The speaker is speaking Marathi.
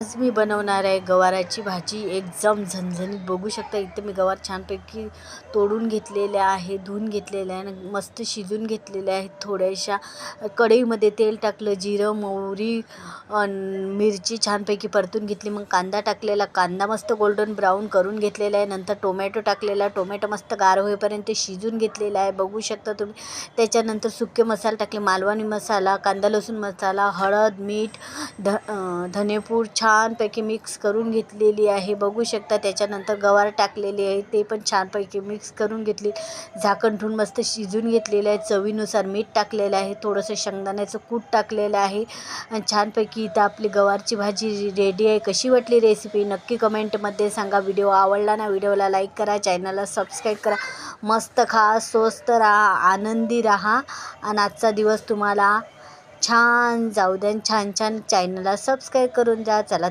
आज मी बनवणार आहे गवाराची भाजी एकदम झणझणीत. बघू शकता इथे मी गवार छानपैकी तोडून घेतलेल्या आहे, धुवून घेतलेल्या आहे आणि मस्त शिजून घेतलेल्या आहेत. थोड्याशा कढईमध्ये तेल टाकलं, जिरं मोहरी मिरची छानपैकी परतून घेतली. मग कांदा टाकलेला, कांदा मस्त गोल्डन ब्राऊन करून घेतलेला आहे. नंतर टोमॅटो टाकलेला, टोमॅटो मस्त गार होईपर्यंत शिजून घेतलेला आहे. बघू शकता तुम्ही. त्याच्यानंतर सुके मसाले टाकले, मालवणी मसाला, कांदा लसूण मसाला, हळद, मीठ, धनेपूड छानपैकी मिक्स करून घेतलेली आहे. बघू शकता. त्याच्यानंतर गवार टाकलेली आहे, ते पण छानपैकी मिक्स करून घेतली. झाकण ठेवून मस्त शिजून घेतलेलं आहे. चवीनुसार मीठ टाकलेलं आहे, थोडंसं शेंगदाण्याचं कूट टाकलेलं आहे आणि छानपैकी इथं आपली गवारची भाजी रेडी आहे. कशी वाटली रेसिपी नक्की कमेंटमध्ये सांगा. व्हिडिओ आवडला ना, व्हिडिओला लाईक करा, चॅनलला सबस्क्राईब करा. मस्त खा, स्वस्त राहा, आनंदी राहा आणि आजचा दिवस तुम्हाला छान जाऊ द्या. छान छान चॅनलला सबस्क्राईब करून जा. चला.